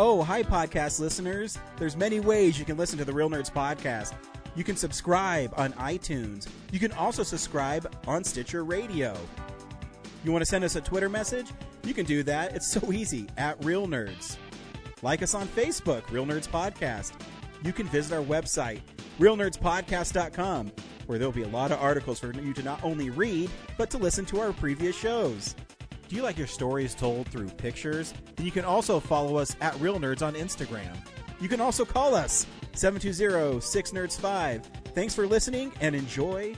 Oh, hi, podcast listeners. There's many ways you can listen to the Real Nerds podcast. You can subscribe on iTunes. You can also subscribe on Stitcher Radio. You want to send us a Twitter message? You can do that. It's so easy, at Real Nerds. Like us on Facebook, Real Nerds Podcast. You can visit our website, realnerdspodcast.com, where there'll be a lot of articles for you to not only read, but to listen to our previous shows. Do you like your stories told through pictures? Then you can also follow us at Real Nerds on Instagram. You can also call us, 720-6nerds5. Thanks for listening and enjoy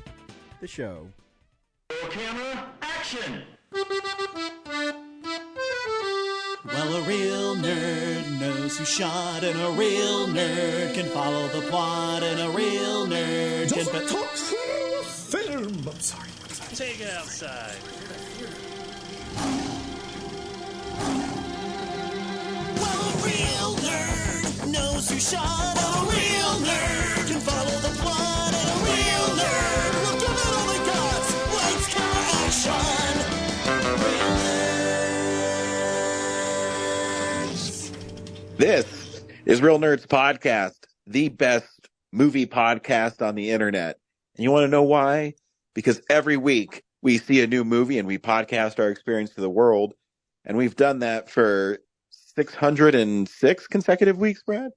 the show. Camera, action! Well, a real nerd knows who shot, and a real nerd can follow the plot, and a real nerd can... talk film! I'm sorry. Take it outside. Well, a real nerd knows who shot, and a real nerd can follow the plot, and a real nerd will give it all they got. Lights, camera, action! Real nerds. This is Real Nerds Podcast, the best movie podcast on the internet. And you want to know why? Because every week we see a new movie and we podcast our experience to the world. And we've done that for 606 consecutive weeks, Brad.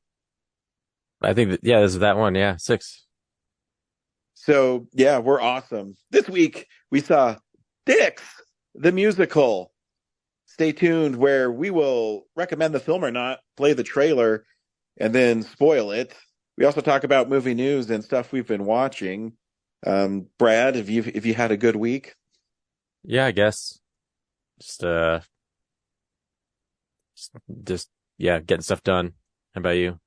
I think that, this is that one. Yeah, 6. So, yeah, we're awesome. This week we saw Dicks, the musical. Stay tuned where we will recommend the film or not, play the trailer, and then spoil it. We also talk about movie news and stuff we've been watching. Brad, have you had a good week? Yeah, I guess. Just getting stuff done. How about you?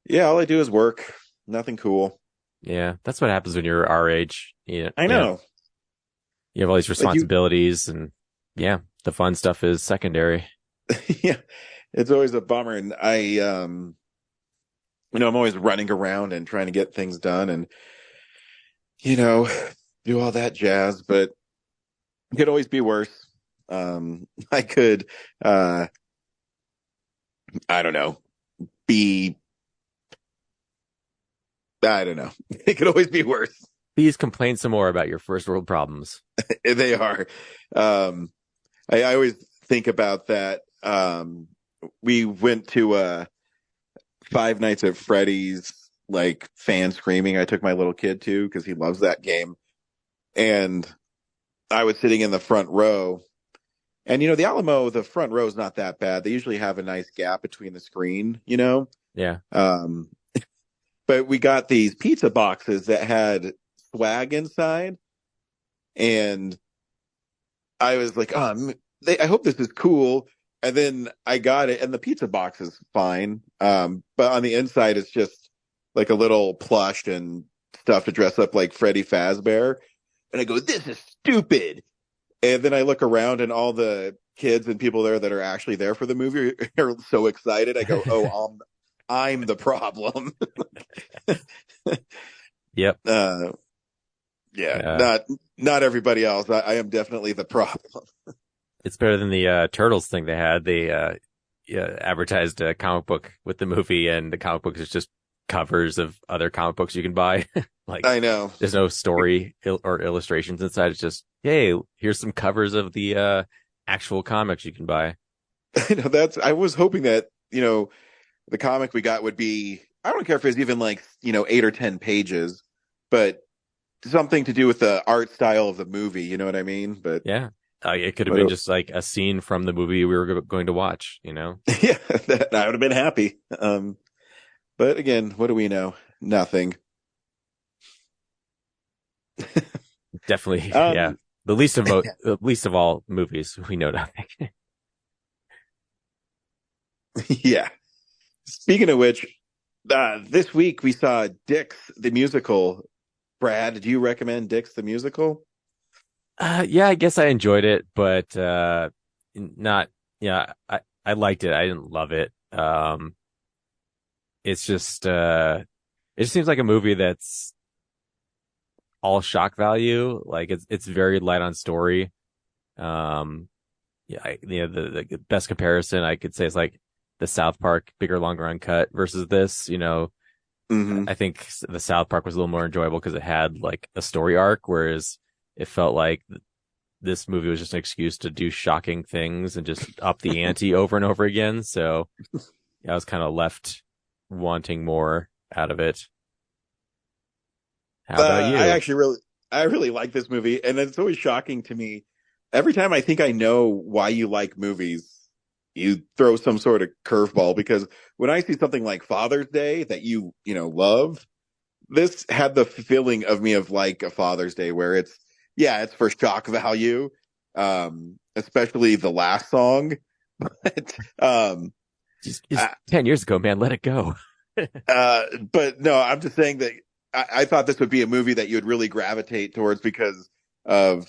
Yeah, all I do is work. Nothing cool. Yeah, that's what happens when you're our age. I know. You have all these responsibilities, and the fun stuff is secondary. Yeah, it's always a bummer. And I'm always running around and trying to get things done and, do all that jazz, but it could always be worse. I could, I don't know, it could always be worse. Please complain some more about your first world problems. They are. I always think about that. We went to Five Nights at Freddy's, like, fan screaming. I took my little kid to because he loves that game. And I was sitting in the front row. And, the Alamo, the front row is not that bad. They usually have a nice gap between the screen, Yeah. But we got these pizza boxes that had swag inside. And I was like, I hope this is cool. And then I got it, and the pizza box is fine. But on the inside, it's just like a little plush and stuff to dress up like Freddy Fazbear. And I go, this is stupid. And then I look around, and all the kids and people there that are actually there for the movie are so excited. I go, oh, I'm the problem. Yep. Not everybody else. I am definitely the problem. It's better than the Turtles thing they had. They advertised a comic book with the movie, and the comic book is just covers of other comic books you can buy. Like, I know. There's no story or illustrations inside. It's just, hey, here's some covers of the actual comics you can buy. I know, I was hoping that, the comic we got would be, I don't care if it's even like, 8 or 10 pages, but something to do with the art style of the movie. You know what I mean? But yeah. It could have been just like a scene from the movie we were going to watch, Yeah, I would have been happy. But again, what do we know? Nothing. Definitely, yeah. The least of all movies, we know nothing. Yeah. Speaking of which, this week we saw Dicks the musical. Brad, do you recommend Dicks the musical? Yeah, I guess I enjoyed it, but not. Yeah, I liked it. I didn't love it. It's just it just seems like a movie that's all shock value. Like it's very light on story. The best comparison I could say is like the South Park Bigger, Longer, Uncut versus this. I think the South Park was a little more enjoyable because it had like a story arc, whereas it felt like this movie was just an excuse to do shocking things and just up the ante over and over again. So I was kind of left wanting more out of it. How about you? I really like this movie, and it's always shocking to me. Every time I think I know why you like movies, you throw some sort of curveball, because when I see something like Father's Day that you love, this had the feeling of me of like a Father's Day where it's for shock value, especially the last song. But it's 10 years ago, man, let it go. But no, I'm just saying that I thought this would be a movie that you would really gravitate towards because of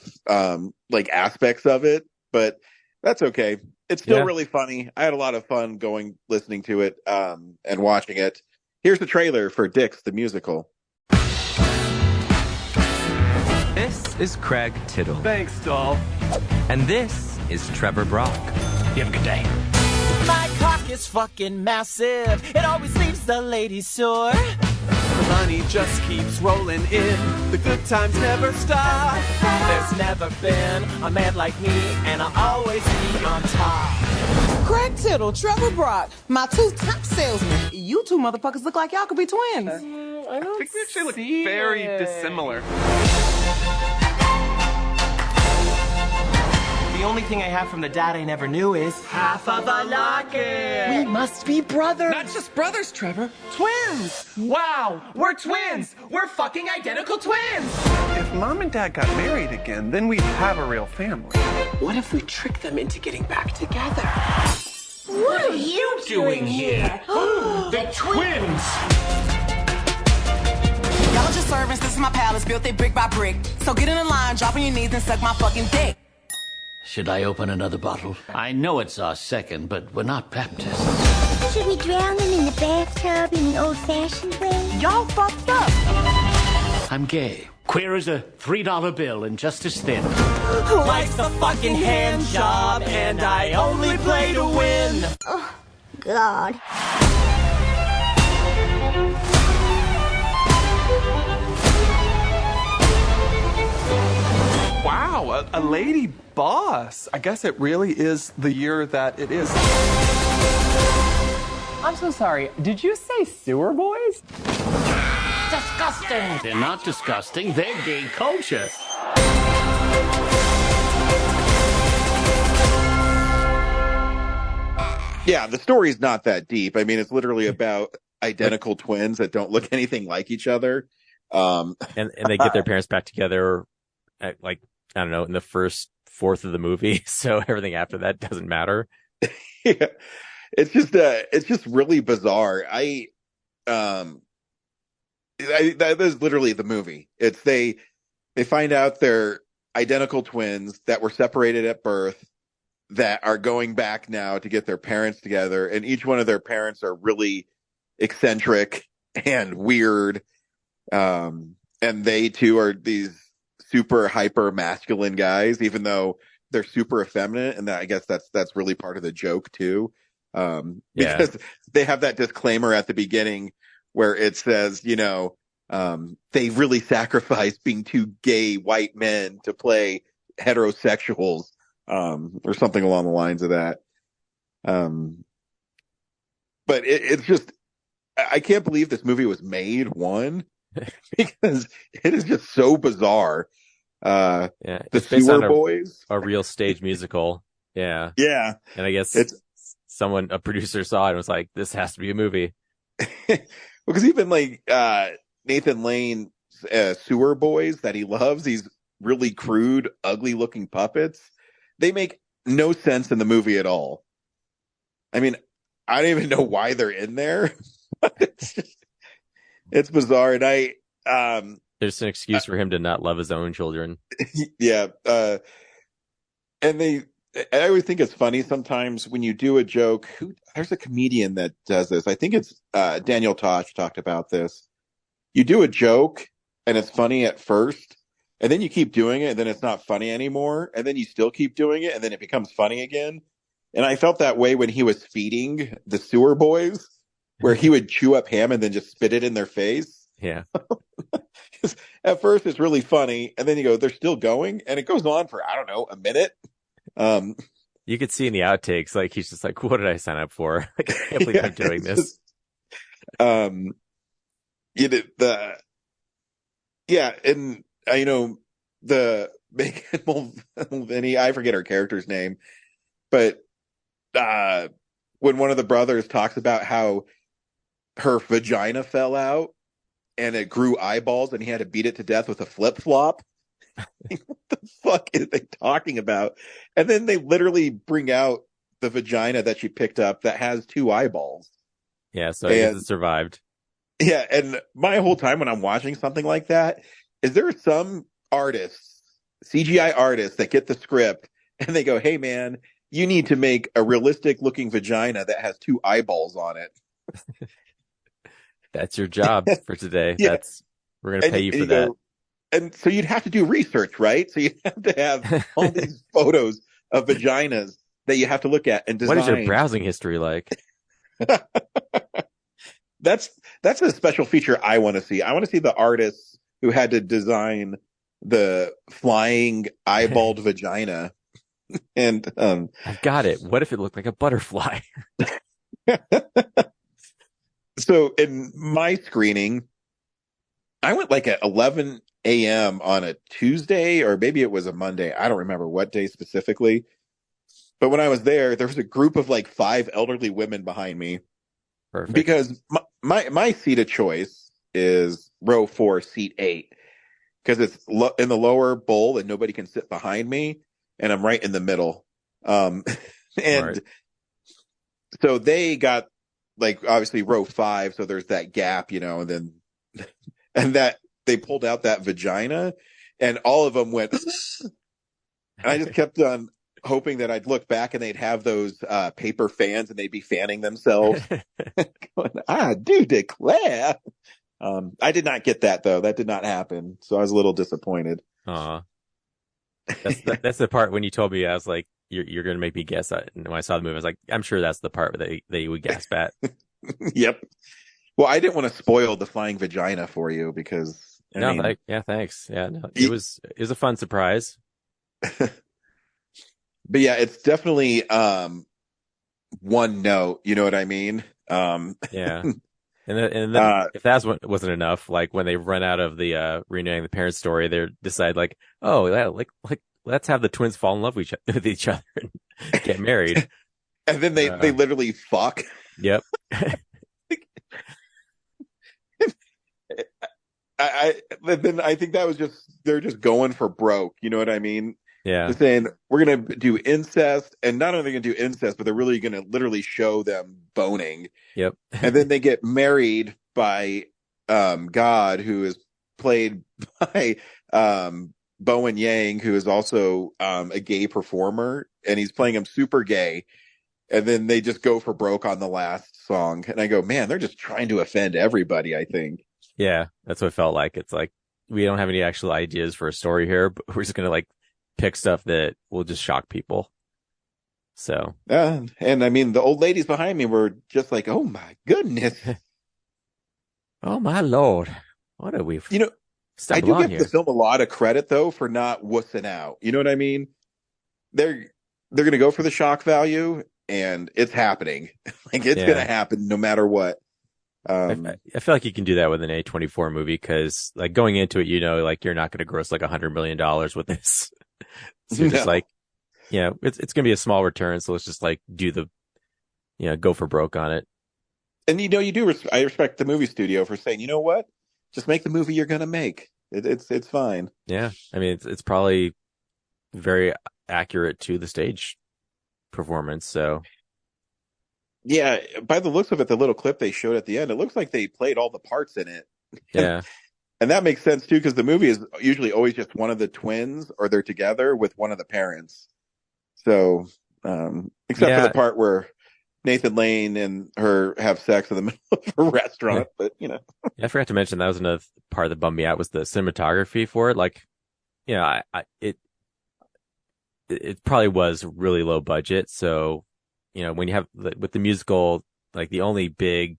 like aspects of it, but that's okay. It's still really funny. I had a lot of fun listening to it, and watching it. Here's the trailer for Dix the Musical. This is Craig Tittle. Thanks, doll. And this is Trevor Brock. You have a good day. My cock is fucking massive. It always leaves the ladies sore. The money just keeps rolling in. The good times never stop. There's never been a man like me, and I'll always be on top. Craig Tittle, Trevor Brock, my two top salesmen. You two motherfuckers look like y'all could be twins. I think we actually look very dissimilar. The only thing I have from the dad I never knew is half of a locket. We must be brothers. Not just brothers, Trevor. Twins. Wow, we're twins. We're fucking identical twins. If mom and dad got married again, then we'd have a real family. What if we trick them into getting back together? What are you doing here? The twins! Y'all are just servants, this is my palace, built it brick by brick. So get in the line, drop on your knees and suck my fucking dick. Should I open another bottle? I know it's our second, but we're not Baptists. Should we drown them in the bathtub in the old-fashioned way? Y'all fucked up. I'm gay. Queer as a $3 bill and just as thin. Life's a fucking hand job, and I only play to win. Oh, God. Wow, a lady boss. I guess it really is the year that it is. I'm so sorry. Did you say sewer boys? Disgusting. They're not disgusting. They're gay culture. Yeah, the story's not that deep. I mean, it's literally about identical twins that don't look anything like each other. And they get their parents back together, like, I don't know, in the first fourth of the movie. So everything after that doesn't matter. Yeah. It's just really bizarre. That is literally the movie. It's they find out they're identical twins that were separated at birth, that are going back now to get their parents together, and each one of their parents are really eccentric and weird. And they too are these super hyper masculine guys, even though they're super effeminate. And I guess that's really part of the joke too. Because they have that disclaimer at the beginning where it says, they really sacrifice being two gay white men to play heterosexuals, or something along the lines of that. But it's just, I can't believe this movie was made, because it is just so bizarre. The Sewer Boys, a real stage musical. Yeah. Yeah. And I guess a producer saw it and was like, this has to be a movie. Because even like Nathan Lane's Sewer Boys that he loves, these really crude, ugly looking puppets, they make no sense in the movie at all. I mean, I don't even know why they're in there. It's bizarre. And there's an excuse for him to not love his own children. Yeah. And I always think it's funny sometimes when you do a joke. There's a comedian that does this. I think it's Daniel Tosh talked about this. You do a joke and it's funny at first, and then you keep doing it, and then it's not funny anymore, and then you still keep doing it, and then it becomes funny again. And I felt that way when he was feeding the sewer boys, where he would chew up ham and then just spit it in their face. Yeah. At first, it's really funny. And then you go, they're still going. And it goes on for, I don't know, a minute. You could see in the outtakes, like, he's just like, what did I sign up for? Like, I can't believe I'm doing this. And you know, the Megan Mulvaney, I forget her character's name, but when one of the brothers talks about how her vagina fell out and it grew eyeballs and he had to beat it to death with a flip-flop. What the fuck is they talking about? And then they literally bring out the vagina that she picked up that has 2 eyeballs. Yeah, so it survived. Yeah, and my whole time when I'm watching something like that, is there some artists, CGI artists, that get the script and they go, hey man, you need to make a realistic looking vagina that has 2 eyeballs on it. That's your job for today. Yeah. We're going to pay you for that. And so you'd have to do research, right? So you'd have to have all these photos of vaginas that you have to look at and design. What is your browsing history like? That's a special feature I want to see. I want to see the artists who had to design the flying eyeballed vagina. And I've got it. What if it looked like a butterfly? So in my screening, I went like at 11 a.m. on a Tuesday, or maybe it was a Monday. I don't remember what day specifically. But when I was there was a group of like 5 elderly women behind me. Perfect. Because my seat of choice is row 4, seat 8, because it's in the lower bowl and nobody can sit behind me, and I'm right in the middle. And right. So they got like obviously row 5, so there's that gap, you know, and then and that they pulled out that vagina, and all of them went. And I just kept on hoping that I'd look back and they'd have those paper fans and they'd be fanning themselves. Going, I do declare. I did not get that though. That did not happen. So I was a little disappointed. That's the part when you told me, I was like, you're going to make me guess. And when I saw the movie, I was like, I'm sure that's the part that you would gasp at. Yep. Well, I didn't want to spoil the flying vagina for you because thanks. Yeah, no, it was a fun surprise. But yeah, it's definitely one note. You know what I mean? Yeah. And then if that wasn't enough, like when they run out of the renewing the parents' story, they decide like, oh, let's have the twins fall in love with each other and get married. And then they literally fuck. Yep. I think that was they're just going for broke. You know what I mean? Yeah. They're saying we're going to do incest, and not only going to do incest, but they're really going to literally show them boning. Yep. And then they get married by God, who is played by Bowen Yang, who is also a gay performer, and he's playing him super gay. And then they just go for broke on the last song. And I go, man, they're just trying to offend everybody, I think. Yeah, that's what it felt like. It's like, we don't have any actual ideas for a story here, but we're just going to like pick stuff that will just shock people. So. And I mean, the old ladies behind me were just like, oh my goodness. Oh my Lord. What are we? You know, I do give the film a lot of credit though for not wussing out. You know what I mean? They're going to go for the shock value, and it's happening. Like it's going to happen no matter what. I feel like you can do that with an A24 movie, because like going into it, you know, like you're not going to gross like $100 million with this. So you're just like, it's going to be a small return. So let's just like go for broke on it. And I respect the movie studio for saying, you know what, just make the movie you're going to make. It's fine. Yeah. I mean, it's probably very accurate to the stage performance. So. Yeah, by the looks of it, the little clip they showed at the end, it looks like they played all the parts in it. Yeah. And that makes sense, too, because the movie is usually always just one of the twins, or they're together with one of the parents. So, except for the part where Nathan Lane and her have sex in the middle of a restaurant, but, you know. I forgot to mention, that was another part that bummed me out, was the cinematography for it. Like, it probably was really low budget, so when you have with the musical, like the only big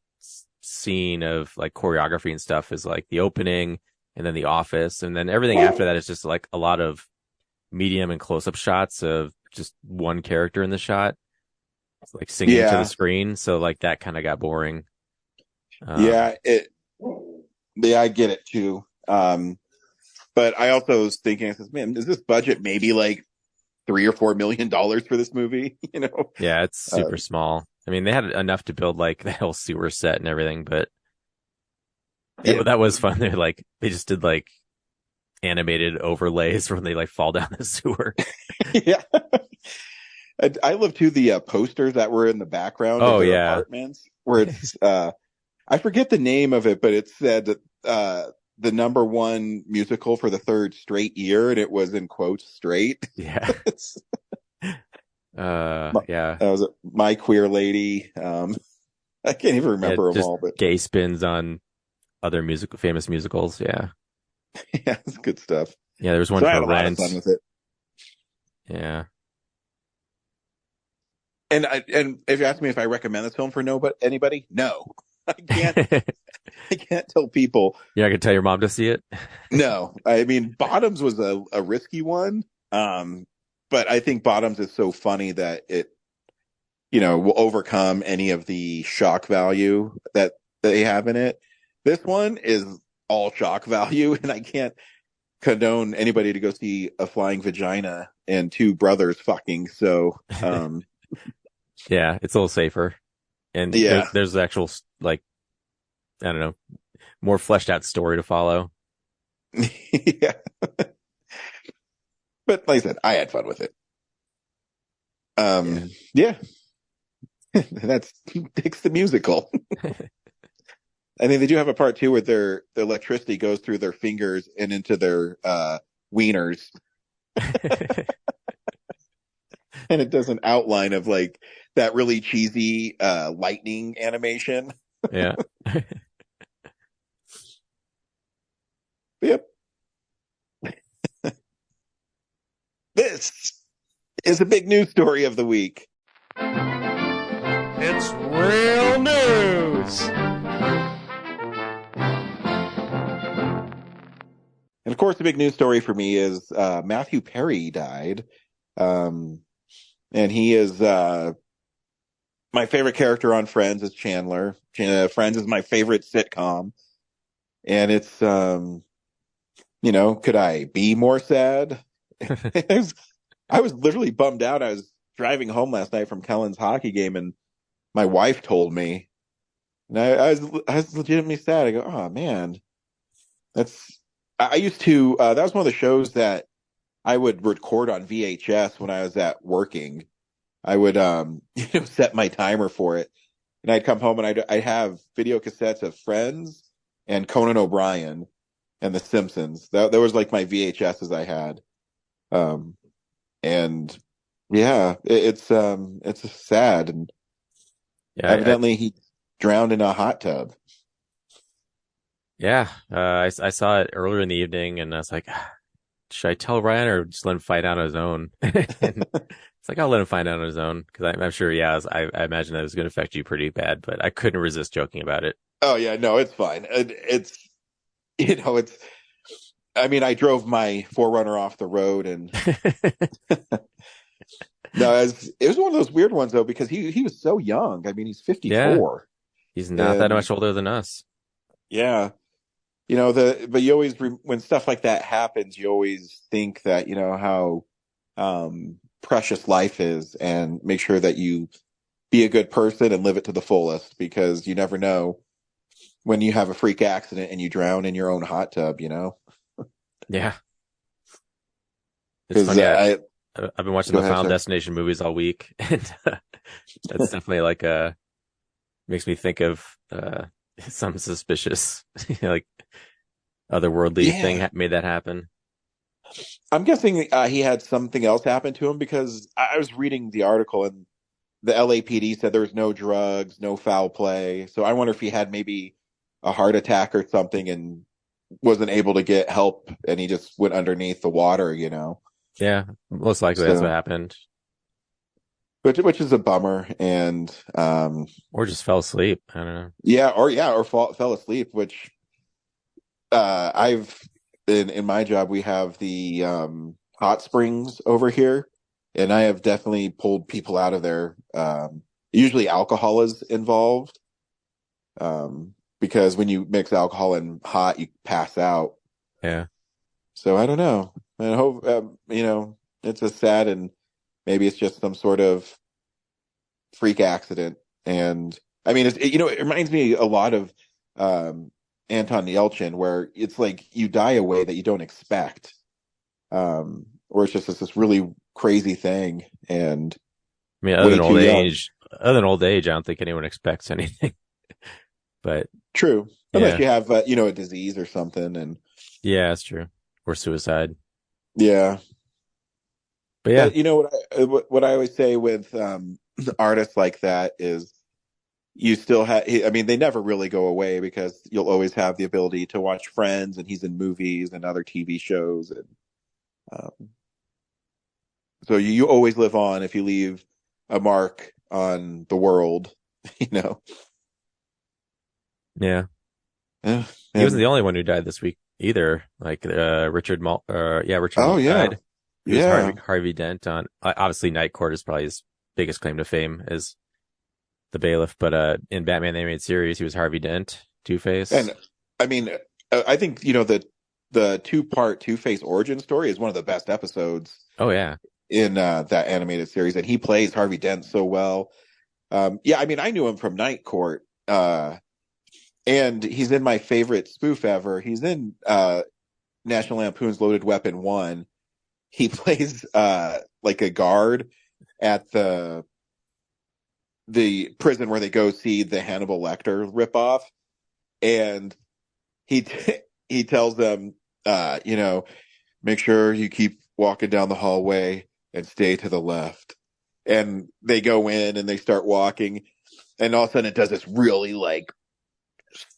scene of like choreography and stuff is like the opening and then the office, and then everything after that is just like a lot of medium and close-up shots of just one character in the shot, like singing to the screen. So like that kind of got boring. I get it too. But I also was thinking, I says, man, is this budget maybe like $3 or $4 million for this movie? Yeah, it's super small. I mean, they had enough to build like the whole sewer set and everything, but that was fun. They just did like animated overlays when they like fall down the sewer. Yeah. I love too the posters that were in the background of their apartments, where it's I forget the name of it, but it said the #1 musical for the 3rd straight year, and it was in quotes straight. Yeah. That was My Queer Lady. I can't even remember them all, but gay spins on other famous musicals. Yeah. Yeah, it's good stuff. Yeah, there was one for Rent. Fun with it. Yeah. And if you ask me if I recommend this film for anybody, no. I can't tell people. You're not gonna tell your mom to see it? No. I mean, Bottoms was a risky one. But I think Bottoms is so funny that it, will overcome any of the shock value that they have in it. This one is all shock value, and I can't condone anybody to go see a flying vagina and 2 brothers fucking. So, yeah, it's a little safer. And there's actual, like, I don't know, more fleshed out story to follow. Yeah. But like I said, I had fun with it. Yeah. That's Dick's the Musical. I mean, they do have a part too where the electricity goes through their fingers and into their wieners. And it does an outline of like that really cheesy lightning animation. Yeah. Yep. This is a big news story of the week. It's real news. And of course, the big news story for me is Matthew Perry died. And he is my favorite character on Friends is Chandler. Friends is my favorite sitcom. And it's, could I be more sad? I was literally bummed out. I was driving home last night from Kellen's hockey game, and my wife told me, and I was legitimately sad. I go, oh man, I used to, that was one of the shows that I would record on VHS when I was working. I would, set my timer for it, and I'd come home and I'd have video cassettes of Friends and Conan O'Brien and The Simpsons. That was like my VHSs I had. And yeah, it's sad. And evidently he drowned in a hot tub. Yeah. I saw it earlier in the evening, and I was like, should I tell Ryan or just let him find out on his own? It's like, I'll let him find out on his own, because I'm sure, I imagine that it was going to affect you pretty bad, but I couldn't resist joking about it. Oh yeah, no, it's fine. I mean, I drove my 4Runner off the road, and no, it was one of those weird ones though, because he was so young. I mean, he's 54. Yeah. He's not that much older than us. Yeah. But you always, when stuff like that happens, you always think that, how precious life is, and make sure that you be a good person and live it to the fullest, because you never know when you have a freak accident and you drown in your own hot tub, Yeah. It's funny. I've been watching the Final Destination movies all week, and that's definitely like makes me think of some suspicious, like otherworldly thing made that happen. I'm guessing he had something else happen to him, because I was reading the article and the LAPD said there was no drugs, no foul play. So I wonder if he had maybe a heart attack or something and wasn't able to get help, and he just went underneath the water, Yeah, most likely that's what happened. which is a bummer. And or just fell asleep. I don't know. Or fell asleep. Which I've in my job we have the hot springs over here, and I have definitely pulled people out of there. Usually alcohol is involved, because when you mix alcohol and hot, you pass out. Yeah. So I don't know. I hope it's a sad, and maybe it's just some sort of freak accident. And I mean, it reminds me a lot of Anton Yelchin, where it's like you die a way that you don't expect, or it's just this really crazy thing. And I mean, other than old age, I don't think anyone expects anything. But true, unless you have a disease or something, and yeah, that's true, or suicide. Yeah, but yeah, what I always say with artists like that is, you still have. I mean, they never really go away, because you'll always have the ability to watch Friends, and he's in movies and other TV shows, and so you always live on if you leave a mark on the world. Yeah. He wasn't the only one who died this week either. Like Richard Malk died. He was Harvey Dent on. Obviously, Night Court is probably his biggest claim to fame as the bailiff. But in Batman the Animated Series, he was Harvey Dent, Two-Face. And I mean, I think the 2-part Two-Face origin story is one of the best episodes. Oh yeah, in that animated series, and he plays Harvey Dent so well. I mean, I knew him from Night Court. And he's in my favorite spoof ever. He's in National Lampoon's Loaded Weapon 1. He plays like a guard at the prison where they go see the Hannibal Lecter ripoff, and he tells them, make sure you keep walking down the hallway and stay to the left. And they go in and they start walking, and all of a sudden it does this really like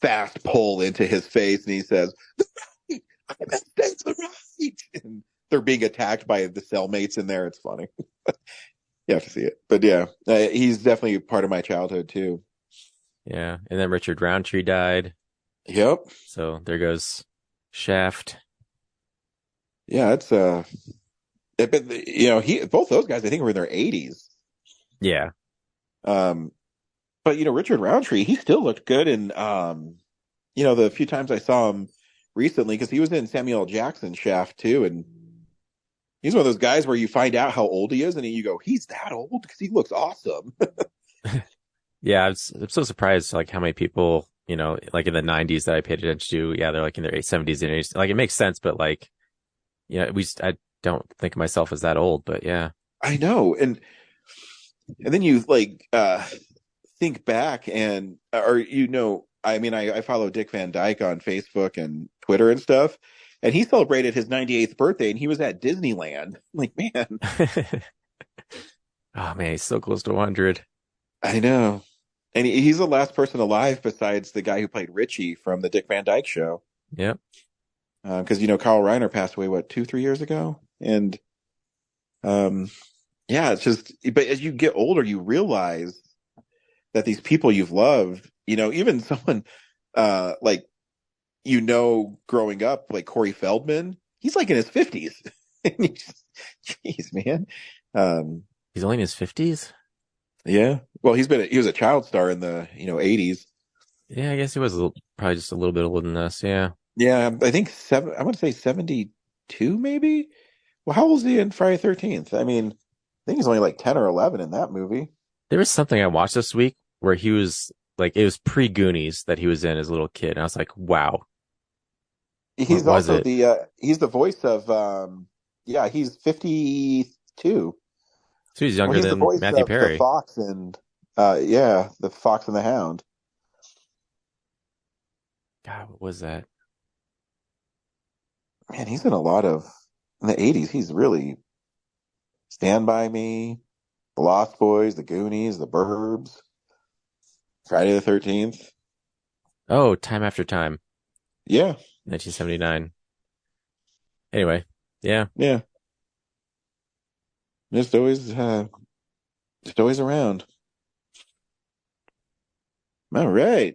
fast pull into his face, and he says, "The right! I must stay to the right!" And they're being attacked by the cellmates in there. It's funny. You have to see it. But yeah, he's definitely part of my childhood too. Yeah, and then Richard Roundtree died. Yep. So there goes Shaft. Yeah, it's both those guys I think were in their 80s. Yeah. But Richard Roundtree, he still looked good in the few times I saw him recently, because he was in Samuel L. Jackson's Shaft too, and he's one of those guys where you find out how old he is, and you go, he's that old, because he looks awesome. Yeah, I'm so surprised like how many people like in the 90s that I paid attention to. Yeah, they're like in their 70s and 80s. Like it makes sense, but like I don't think of myself as that old. But yeah, I know, and then you like think back and I follow Dick Van Dyke on Facebook and Twitter and stuff, and he celebrated his 98th birthday, and he was at Disneyland. I'm like, man. Oh man, he's so close to 100. I know. And he's the last person alive besides the guy who played Richie from the Dick Van Dyke Show. Yep. Because Carl Reiner passed away 2-3 years ago, and it's just. But as you get older, you realize that these people you've loved, even someone growing up, like Corey Feldman, he's like in his 50s. Jeez, man. He's only in his 50s. Yeah. Well, he was a child star in the 80s. Yeah, I guess he was probably just a little bit older than us. Yeah. Yeah, I think I want to say 72, maybe. Well, how old is he in Friday 13th? I mean, I think he's only like 10 or 11 in that movie. There was something I watched this week where he was like, it was pre-Goonies that he was in as a little kid, and I was like, wow. He's also he's the voice of he's 52. So he's younger than Matthew Perry. The Fox and the Fox and the Hound. God, what was that? Man, he's in a lot of in the 80s. He's really Stand By Me, The Lost Boys, The Goonies, The Burbs, Friday the 13th. Oh, Time After Time. Yeah. 1979. Anyway, yeah. Yeah. Just always Just always around. All right.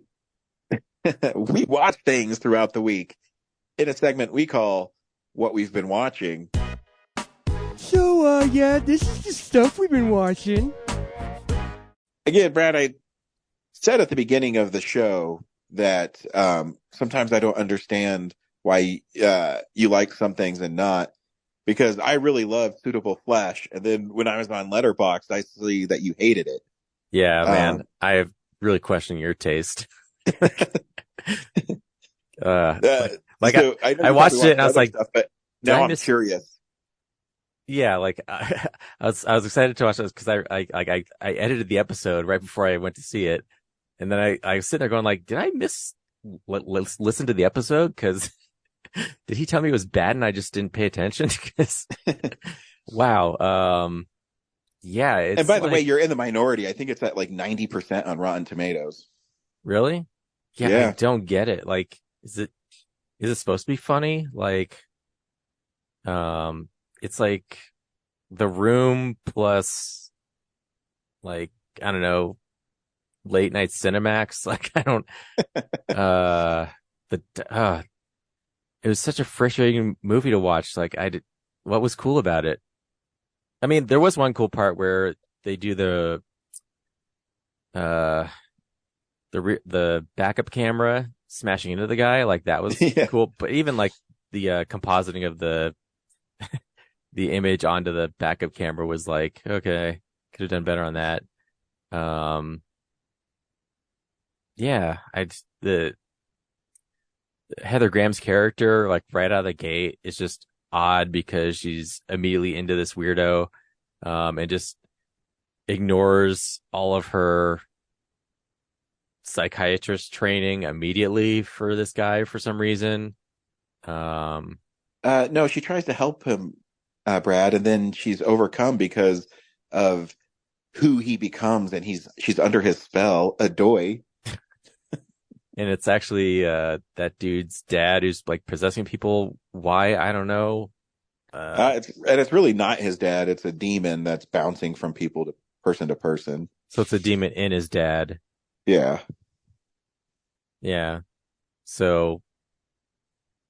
We watch things throughout the week in a segment we call What We've Been Watching. So, yeah, this is the stuff we've been watching. Again, Brad, I said at the beginning of the show that sometimes I don't understand why you like some things and not, because I really love Suitable Flesh, and then when I was on Letterboxd, I see that you hated it. Yeah, man, I really question your taste. I watched it and I was like, stuff, but now I'm curious. Yeah, like I was excited to watch this because I edited the episode right before I went to see it, and then I was sitting there going like, did I listen to the episode? Because did he tell me it was bad and I just didn't pay attention? Because wow, yeah. And by the way, you're in the minority. I think it's at like 90% on Rotten Tomatoes. Really? Yeah, I don't get it. Like, is it supposed to be funny? Like, it's like The Room plus, like, I don't know, late night Cinemax. Like, I don't, it was such a frustrating movie to watch. Like, what was cool about it? I mean, there was one cool part where they do the backup camera smashing into the guy. Like, that was cool. But even like the compositing of the image onto the backup camera was like, okay, could have done better on that. Yeah, the Heather Graham's character, like right out of the gate, is just odd because she's immediately into this weirdo, and just ignores all of her psychiatrist training immediately for this guy for some reason. No, she tries to help him, Brad, and then she's overcome because of who he becomes, and she's under his spell, Adoy. And it's actually that dude's dad who's like possessing people. Why? I don't know. It's really not his dad. It's a demon that's bouncing from people to person. So it's a demon in his dad. Yeah. Yeah. So,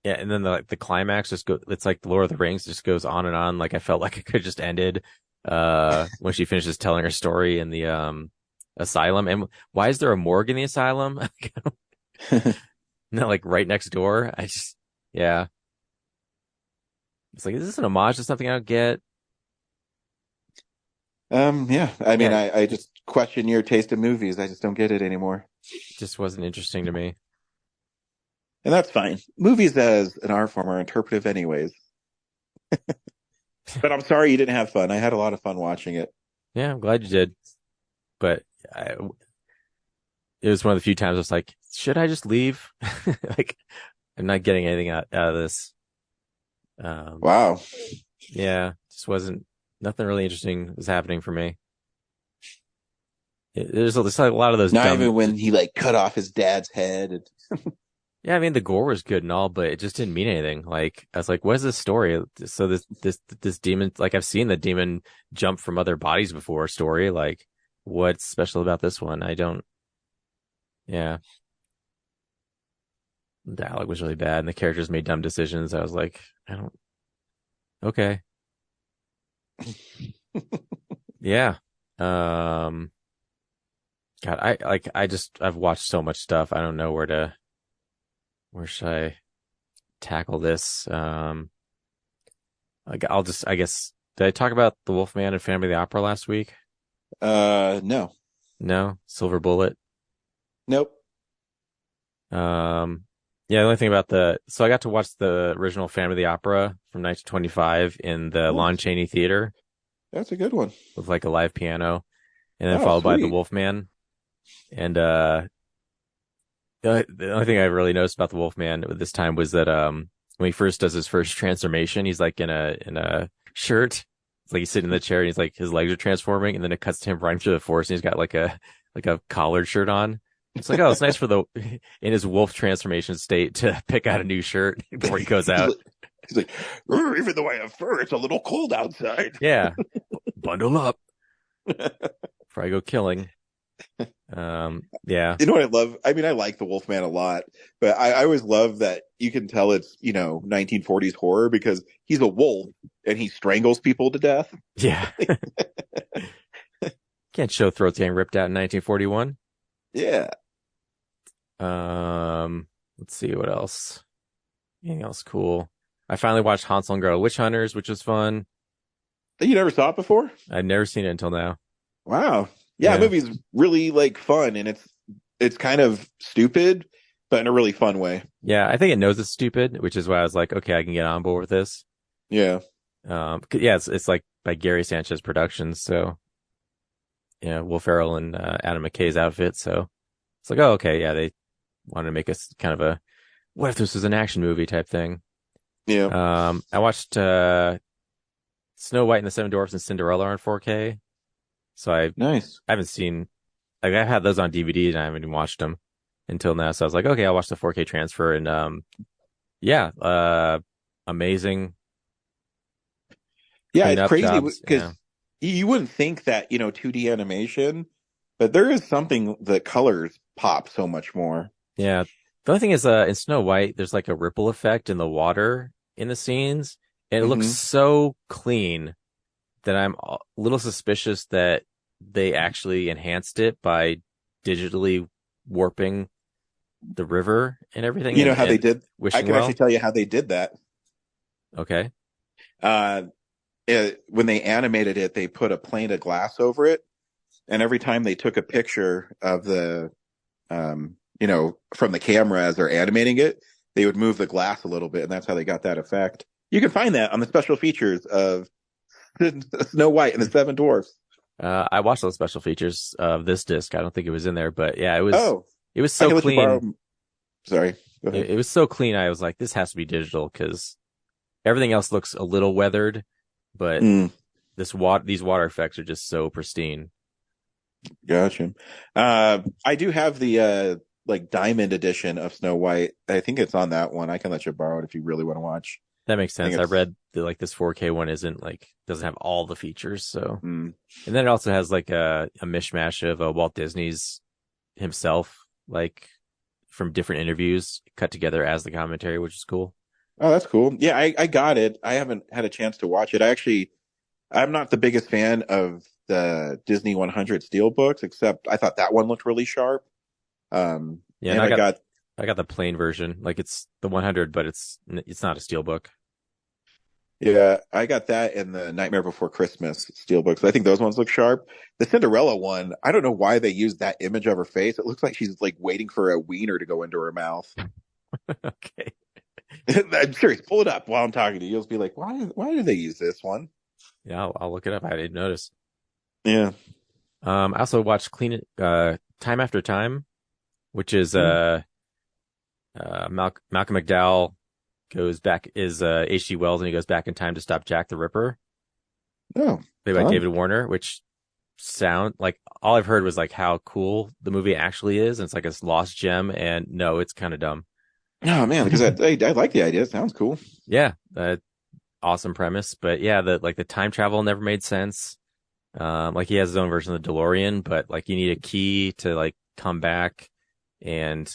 yeah. And then the climax just it's like the Lord of the Rings just goes on and on. Like, I felt like it could have just ended, when she finishes telling her story in the, asylum. And why is there a morgue in the asylum? No, like right next door. Yeah. It's like, is this an homage to something I don't get? Yeah. I mean, yeah. I just question your taste in movies. I just don't get it anymore. It just wasn't interesting to me. And that's fine. Movies as an art form are interpretive anyways. But I'm sorry you didn't have fun. I had a lot of fun watching it. Yeah, I'm glad you did. But it was one of the few times I was like, should I just leave? Like, I'm not getting anything out of this. Wow. Yeah, just nothing really interesting was happening for me. There's like a lot of those. Not even when he like cut off his dad's head. Yeah, I mean, the gore was good and all, but it just didn't mean anything. Like, I was like, what is this story? So this demon, like, I've seen the demon jump from other bodies before story. Like, what's special about this one? Yeah. The dialogue was really bad and the characters made dumb decisions. I was like, okay. Yeah. God, I've watched so much stuff. I don't know where should I tackle this? I guess, did I talk about The Wolfman and Phantom of the Opera last week? No. Silver Bullet? Nope. Yeah, the only thing about so I got to watch the original Phantom of the Opera from 1925 in the Lon Chaney Theater. That's a good one. With like a live piano, and then followed by The Wolfman. And, the only thing I really noticed about The Wolfman this time was that, when he first does his first transformation, he's like in a shirt. It's like he's sitting in the chair and he's like, his legs are transforming, and then it cuts to him running through the forest and he's got like a collared shirt on. It's like, oh, it's nice for in his wolf transformation state to pick out a new shirt before he goes out. He's like, even though I have fur, it's a little cold outside. Yeah. Bundle up. before I go killing. Yeah. You know what I love? I mean, I like the Wolfman a lot, but I always love that you can tell it's, 1940s horror because he's a wolf and he strangles people to death. Yeah. Can't show throats getting ripped out in 1941. Yeah. Let's see what else. Anything else cool? I finally watched Hansel and Gretel Witch Hunters, which was fun. You never saw it before? I'd never seen it until now. Wow. Yeah, the movie's really fun, and it's kind of stupid, but in a really fun way. Yeah, I think it knows it's stupid, which is why I was like, okay, I can get on board with this. Yeah. It's like by Gary Sanchez Productions, so Will Ferrell and Adam McKay's outfit. So it's like, oh, okay, yeah, they wanted to make us kind of a what if this was an action movie type thing. Yeah. I watched Snow White and the Seven Dwarfs and Cinderella on 4K. So I haven't seen, I've had those on DVD and I haven't even watched them until now. So I was like, okay, I'll watch the 4K transfer, and amazing. Yeah, it's crazy because you wouldn't think that 2D animation, but there is something that colors pop so much more. Yeah, the only thing is, in Snow White, there's like a ripple effect in the water in the scenes, and it looks so clean that I'm a little suspicious that they actually enhanced it by digitally warping the river and everything. You know how they did? I can actually tell you how they did that. Okay. When they animated it, they put a plane of glass over it, and every time they took a picture of the, from the camera as they're animating it, they would move the glass a little bit, and that's how they got that effect. You can find that on the special features of Snow White and the Seven Dwarfs. I watched those special features of this disc. I don't think it was in there, but yeah, it was so clean. Sorry. Go ahead. It was so clean. I was like, this has to be digital because everything else looks a little weathered, but these water effects are just so pristine. Gotcha. I do have the diamond edition of Snow White. I think it's on that one. I can let you borrow it if you really want to watch. That makes sense. I read that this 4K one doesn't have all the features. So, and then it also has a mishmash of Walt Disney's himself, from different interviews cut together as the commentary, which is cool. Oh, that's cool. Yeah, I got it. I haven't had a chance to watch it. I'm not the biggest fan of the Disney 100 Steelbooks, except I thought that one looked really sharp. I got the plain version. It's the 100, but it's not a Steelbook. Yeah, I got that in the Nightmare Before Christmas Steelbooks. I think those ones look sharp. The Cinderella one, I don't know why they used that image of her face. It looks like she's waiting for a wiener to go into her mouth. Okay. I'm serious. Pull it up while I'm talking to you. You'll be like, why did they use this one? Yeah, I'll look it up. I didn't notice. Yeah. I also watched Time After Time, which is Malcolm McDowell is H.G. Wells, and he goes back in time to stop Jack the Ripper. Oh, played by David Warner, which sound all I've heard was how cool the movie actually is, and it's this lost gem, and no, it's kind of dumb. Oh man, because I like the idea. It sounds cool. Yeah, awesome premise, but yeah, the time travel never made sense. He has his own version of the DeLorean, but you need a key to come back, and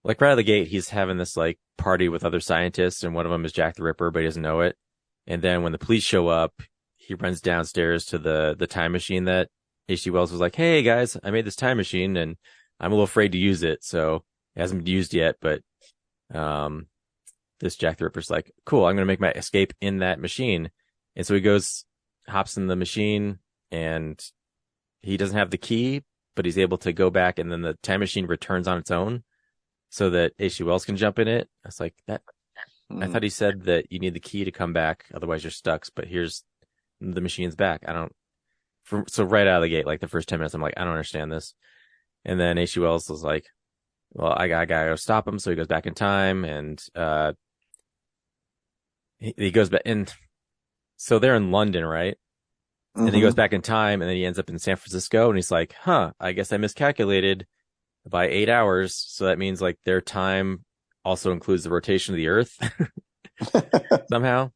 right out of the gate, he's having this party with other scientists, and one of them is Jack the Ripper, but he doesn't know it. And then when the police show up, he runs downstairs to the time machine that H.G. Wells was like, "Hey guys, I made this time machine, and I'm a little afraid to use it, so it hasn't been used yet." But this Jack the Ripper's like, "Cool, I'm gonna make my escape in that machine." And so he hops in the machine, and he doesn't have the key, but he's able to go back, and then the time machine returns on its own, so that H.G. Wells can jump in it. I was like, that. I thought he said that you need the key to come back, otherwise you're stuck. But here's the machine's back. So right out of the gate, the first 10 minutes, I'm like, I don't understand this. And then H.G. Wells was like, well, I gotta go stop him. So he goes back in time, and he goes back, and so they're in London, right? Mm-hmm. And he goes back in time, and then he ends up in San Francisco, and he's like, I guess I miscalculated by 8 hours. So that means their time also includes the rotation of the earth somehow.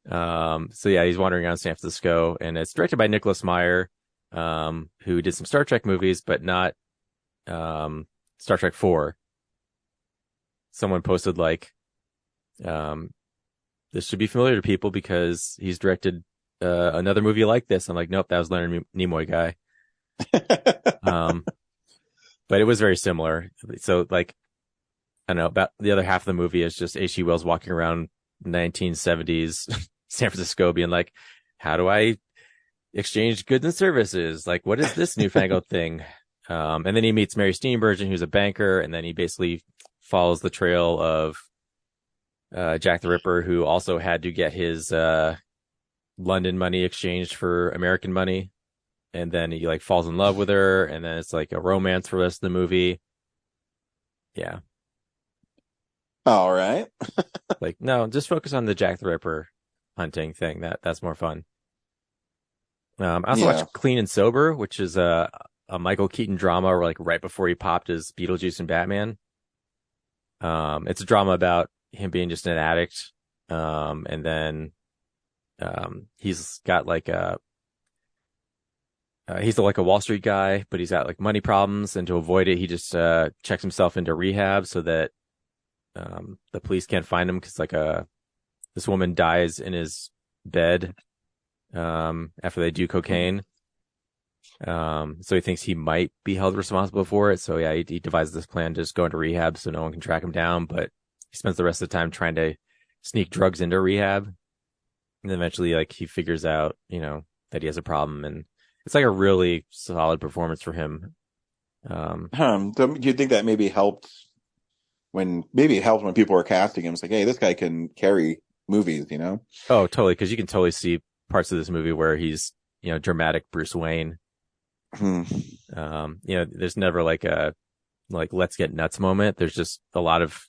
So yeah, he's wandering around San Francisco, and it's directed by Nicholas Meyer, who did some Star Trek movies, but not Star Trek 4. Someone posted like, this should be familiar to people because he's directed another movie like this. I'm like, nope, that was Leonard Nimoy guy. But it was very similar. So like, I don't know, about the other half of the movie is just H.G. Wells walking around 1970s San Francisco being like, how do I exchange goods and services? Like, what is this newfangled thing? And then he meets Mary Steenburgen, who's a banker, and then he basically follows the trail of Jack the Ripper, who also had to get his London money exchanged for American money. And then he like falls in love with her, and then it's like a romance for the rest of the movie. Yeah. All right. Like, no, just focus on the Jack the Ripper hunting thing. That's more fun. I also watched Clean and Sober, which is a Michael Keaton drama, like right before he popped as Beetlejuice and Batman. It's a drama about him being just an addict. And then he's got like he's like a Wall Street guy, but he's got like money problems, and to avoid it, he just checks himself into rehab so that the police can't find him because like this woman dies in his bed after they do cocaine. So he thinks he might be held responsible for it. So yeah, he devises this plan to just go into rehab so no one can track him down, but he spends the rest of the time trying to sneak drugs into rehab. And then eventually like he figures out, that he has a problem, and it's like a really solid performance for him. Do you think that maybe helped when people were casting him? It's like, hey, this guy can carry movies, Oh, totally. Because you can totally see parts of this movie where he's, dramatic Bruce Wayne. There's never like a let's get nuts moment. There's just a lot of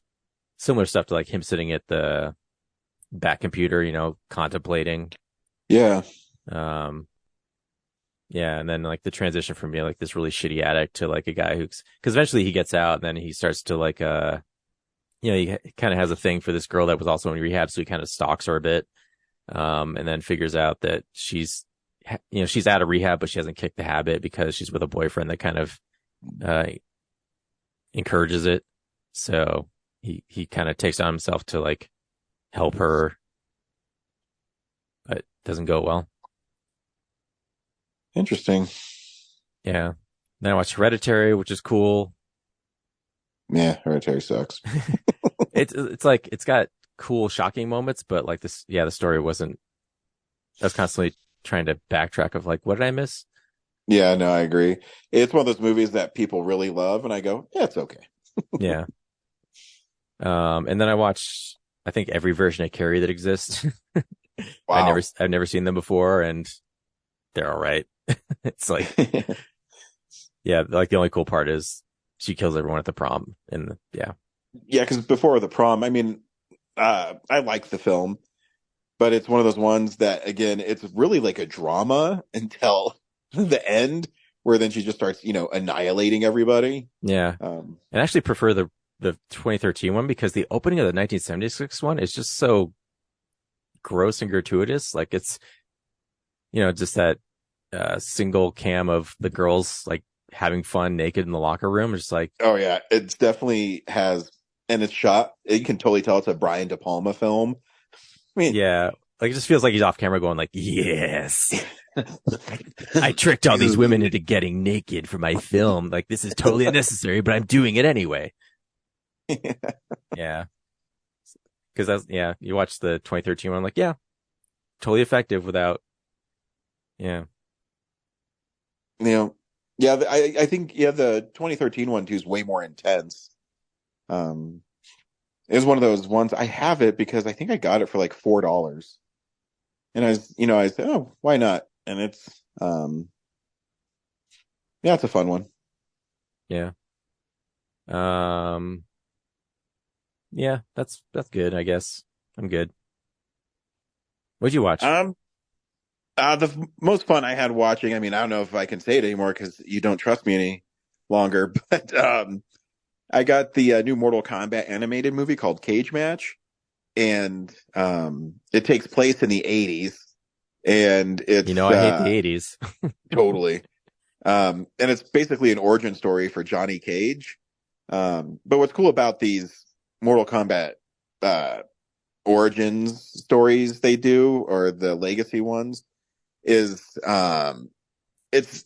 similar stuff to like him sitting at the back computer, contemplating. Yeah. Yeah, and then like the transition from being like this really shitty addict to like a guy because eventually he gets out, and then he starts to like he kind of has a thing for this girl that was also in rehab, so he kind of stalks her a bit, and then figures out that she's out of rehab, but she hasn't kicked the habit because she's with a boyfriend that kind of encourages it. So he kind of takes on himself to like help her, but it doesn't go well. Interesting. Yeah. Then I watched Hereditary, which is cool. Yeah, Hereditary sucks. It's like it's got cool, shocking moments, but like this, the story wasn't. I was constantly trying to backtrack of like, what did I miss? Yeah, no, I agree. It's one of those movies that people really love, and I go, yeah, it's okay. Yeah. And then I watched, I think, every version of Carrie that exists. Wow. I've never seen them before, and they're all right. It's like, yeah, like the only cool part is she kills everyone at the prom, and yeah, because before the prom, I mean, I like the film, but it's one of those ones that, again, it's really like a drama until the end, where then she just starts, annihilating everybody. Yeah, and I actually prefer the 2013 one because the opening of the 1976 one is just so gross and gratuitous. Like it's, just that single cam of the girls like having fun naked in the locker room. It's just like, oh yeah, it definitely has, and it's shot. You can totally tell it's a Brian De Palma film. I mean, yeah, like it just feels like he's off camera going like, yes, I tricked all these women into getting naked for my film. Like this is totally unnecessary, but I'm doing it anyway. Yeah. Because you watch the 2013 one, I'm like, yeah, totally effective without, yeah. I think, the 2013 one too is way more intense. It was one of those ones, I have it because I think I got it for like $4. And I said, oh, why not? And it's, it's a fun one. Yeah. Yeah, that's good, I guess. I'm good. What'd you watch? The most fun I had watching, I mean, I don't know if I can say it anymore because you don't trust me any longer, but I got the new Mortal Kombat animated movie called Cage Match. and it takes place in the 80s, and it's I hate the 80s. Totally. And it's basically an origin story for Johnny Cage. But what's cool about these Mortal Kombat origins stories they do, or the legacy ones, is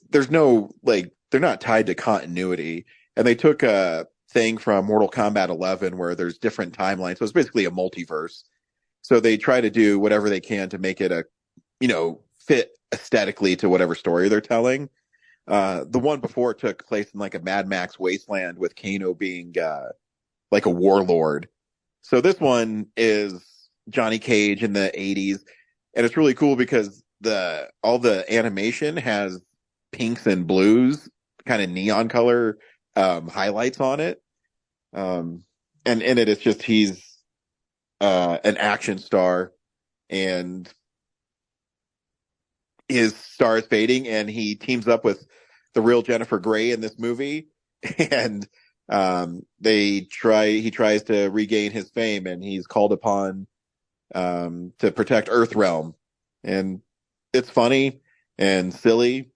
there's no, like, they're not tied to continuity. And they took a thing from Mortal Kombat 11 where there's different timelines. So it's basically a multiverse. So they try to do whatever they can to make it fit aesthetically to whatever story they're telling. The one before took place in like a Mad Max wasteland with Kano being like a warlord. So this one is Johnny Cage in the 80s, and it's really cool because all the animation has pinks and blues, kind of neon color highlights on it. And in it, it's just he's an action star, and his star is fading, and he teams up with the real Jennifer Grey in this movie, and he tries to regain his fame, and he's called upon to protect Earthrealm. And it's funny and silly.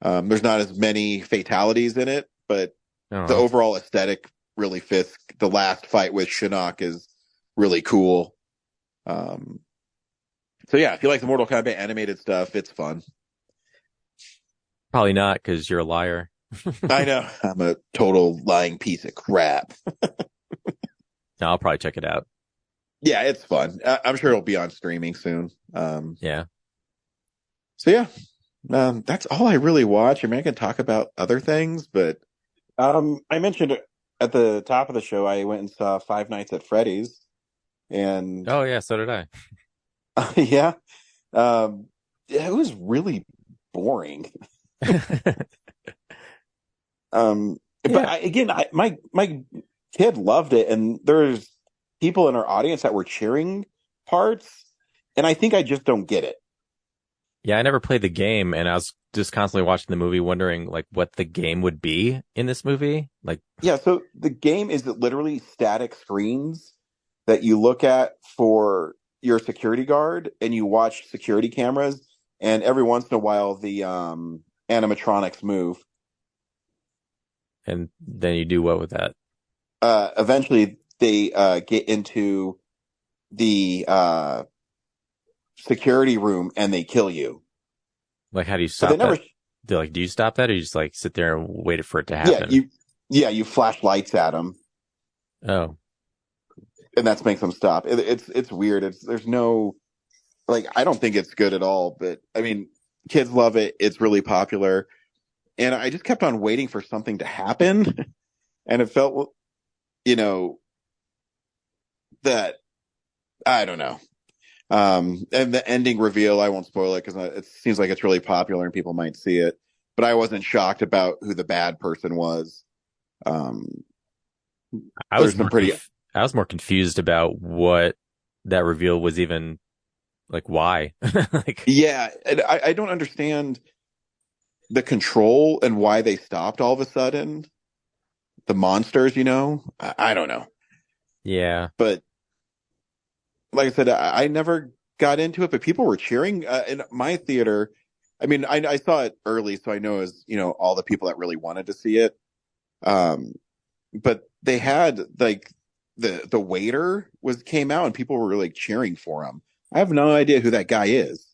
There's not as many fatalities in it, but the overall aesthetic really fits. The last fight with Shinnok is really cool. So yeah, if you like the Mortal Kombat animated stuff, it's fun. Probably not, because you're a liar. I know. I'm a total lying piece of crap. No, I'll probably check it out. Yeah, it's fun. I'm sure it'll be on streaming soon. Yeah. So yeah, that's all I really watch. I mean, I can talk about other things, but I mentioned at the top of the show, I went and saw Five Nights at Freddy's, and oh yeah, so did I. Yeah, it was really boring. But my kid loved it, and there's people in our audience that were cheering parts, and I think I just don't get it. Yeah, I never played the game, and I was just constantly watching the movie, wondering like what the game would be in this movie. Like, yeah, so the game is literally static screens that you look at for your security guard, and you watch security cameras, and every once in a while the animatronics move. And then you do what with that? Eventually they get into the security room and they kill you. Like, how do you stop that? Do you stop that, or you just like sit there and wait for it to happen? You flash lights at them. Oh. And that makes them stop. It's weird. There's no, like, I don't think it's good at all, but I mean, kids love it. It's really popular. And I just kept on waiting for something to happen. And it felt, that, I don't know. And the ending reveal, I won't spoil it because it seems like it's really popular and people might see it. But I wasn't shocked about who the bad person was. I was more confused about what that reveal was even, like, why. Yeah, and I don't understand the control and why they stopped all of a sudden. The monsters, I don't know. Yeah. But like I said, I never got into it, but people were cheering in my theater. I mean, I saw it early, so I know it was, all the people that really wanted to see it. But they had like the waiter came out and people were like cheering for him. I have no idea who that guy is.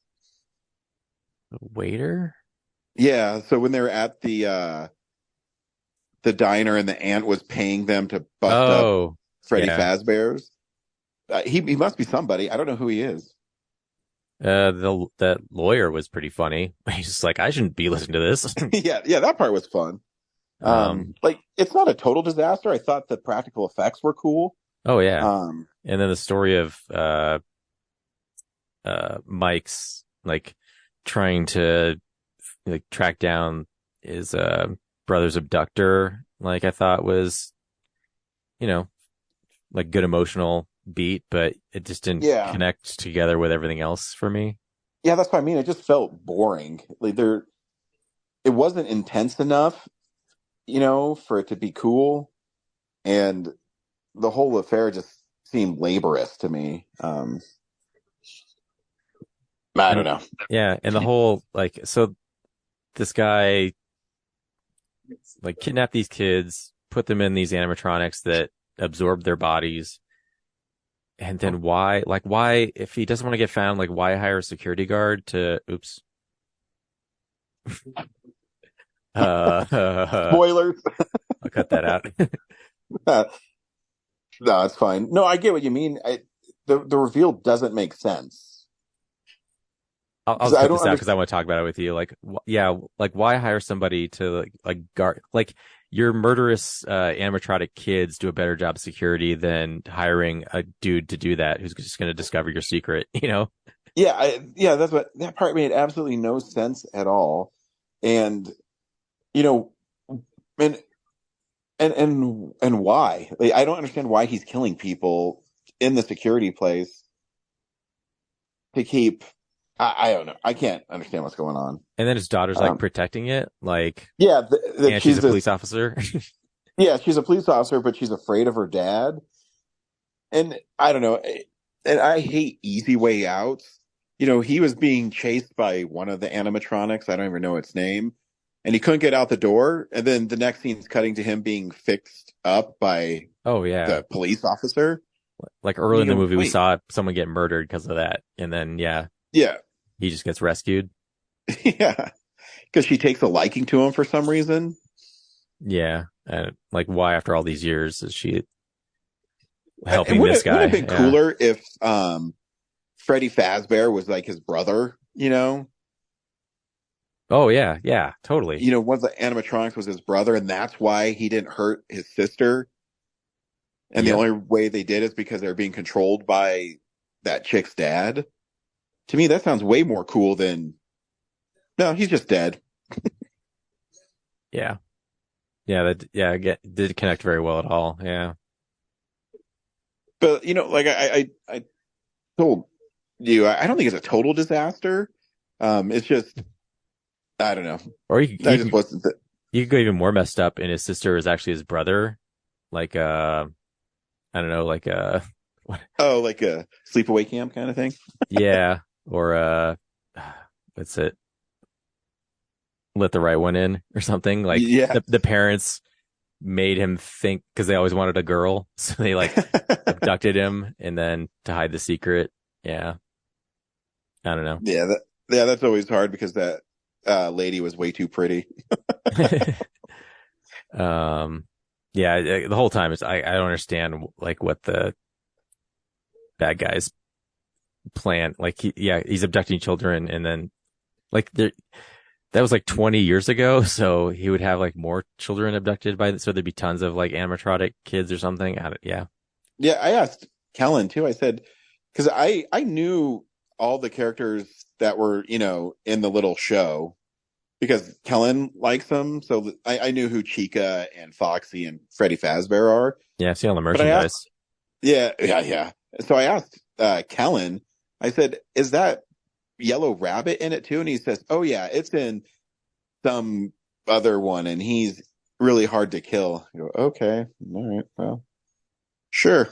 The waiter? Yeah. So when they were at the diner and the aunt was paying them to bust up Freddy Fazbear's, he must be somebody. I don't know who he is. That lawyer was pretty funny. He's just like, I shouldn't be listening to this. Yeah, that part was fun. Like, it's not a total disaster. I thought the practical effects were cool. Oh yeah. And then the story of Mike's like trying to like track down his brother's abductor, like I thought was, like good emotional beat, but it just didn't connect together with everything else for me. Yeah, that's what I mean. It just felt boring. Like it wasn't intense enough, for it to be cool. And the whole affair just seem laborious to me. I don't know. Yeah, and the whole like, so this guy like kidnapped these kids, put them in these animatronics that absorb their bodies, and then why, if he doesn't want to get found, like why hire a security guard to? Oops. Spoilers. I'll cut that out. No, it's fine. No, I get what you mean. The reveal doesn't make sense. I'll cut this out because I want to talk about it with you. Like, like why hire somebody to like guard? Like your murderous animatronic kids do a better job of security than hiring a dude to do that who's just going to discover your secret. You know? Yeah, that part made absolutely no sense at all. And you know, and why? Like, I don't understand why he's killing people in the security place to keep. I don't know. I can't understand what's going on. And then his daughter's like protecting it, like and she's a police officer. Yeah, she's a police officer, but she's afraid of her dad. And I don't know. And I hate easy way outs. You know, he was being chased by one of the animatronics. I don't even know its name. And he couldn't get out the door. And then the next scene's cutting to him being fixed up by the police officer. Like early in the movie, we saw someone get murdered because of that. And then, he just gets rescued. Yeah. Because she takes a liking to him for some reason. Yeah. And like, why after all these years is she helping this guy? It would have been cooler if Freddy Fazbear was like his brother, you know? Oh, yeah. Yeah, totally. You know, one of the animatronics was his brother, and that's why he didn't hurt his sister. And the only way they did is because they were being controlled by that chick's dad. To me, that sounds way more cool than, no, he's just dead. Yeah. Yeah, did connect very well at all. Yeah. But, you know, like I told you, I don't think it's a total disaster. It's just, I don't know. Or you could go even more messed up, and his sister is actually his brother. Like, I don't know, like like a sleepaway camp kind of thing. Yeah, or what's it? Let the Right One In or something. Like, the parents made him think because they always wanted a girl, so they like abducted him, and then to hide the secret. Yeah, I don't know. Yeah, that's always hard because that lady was way too pretty. Yeah, the whole time I don't understand like what the bad guys plan. Like he's abducting children, and then like that was like 20 years ago, so he would have like more children abducted so there'd be tons of like animatronic kids or something. Yeah, I asked Kellen too. I said because I knew all the characters that were, you know, in the little show. Because Kellen likes them, so I knew who Chica and Foxy and Freddy Fazbear are. Yeah, I've seen all the merchandise. Yeah. So I asked Kellen, I said, is that Yellow Rabbit in it too? And he says, oh yeah, it's in some other one, and he's really hard to kill. I go, okay, all right, well, sure.